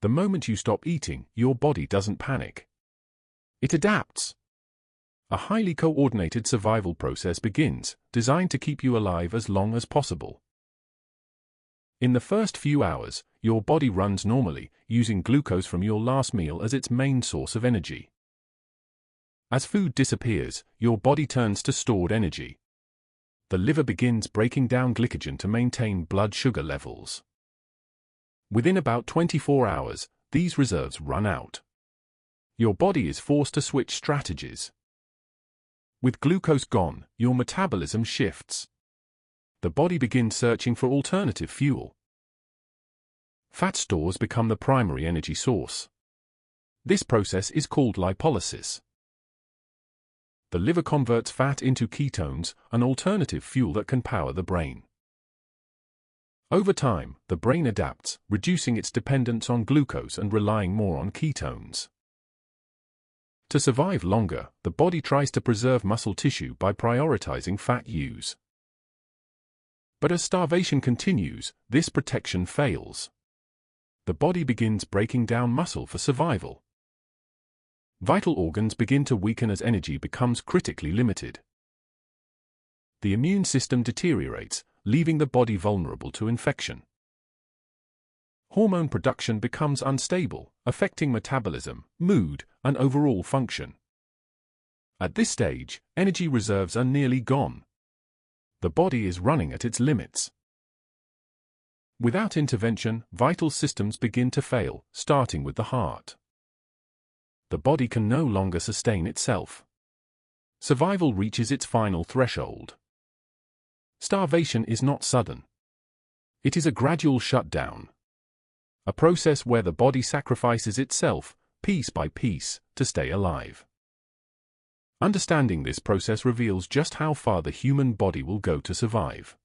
The moment you stop eating, your body doesn't panic. It adapts. A highly coordinated survival process begins, designed to keep you alive as long as possible. In the first few hours, your body runs normally, using glucose from your last meal as its main source of energy. As food disappears, your body turns to stored energy. The liver begins breaking down glycogen to maintain blood sugar levels. Within about 24 hours, these reserves run out. Your body is forced to switch strategies. With glucose gone, your metabolism shifts. The body begins searching for alternative fuel. Fat stores become the primary energy source. This process is called lipolysis. The liver converts fat into ketones, an alternative fuel that can power the brain. Over time, the brain adapts, reducing its dependence on glucose and relying more on ketones. To survive longer, the body tries to preserve muscle tissue by prioritizing fat use. But as starvation continues, this protection fails. The body begins breaking down muscle for survival. Vital organs begin to weaken as energy becomes critically limited. The immune system deteriorates, leaving the body vulnerable to infection. Hormone production becomes unstable, affecting metabolism, mood, and overall function. At this stage, energy reserves are nearly gone. The body is running at its limits. Without intervention, vital systems begin to fail, starting with the heart. The body can no longer sustain itself. Survival reaches its final threshold. Starvation is not sudden. It is a gradual shutdown. A process where the body sacrifices itself, piece by piece, to stay alive. Understanding this process reveals just how far the human body will go to survive.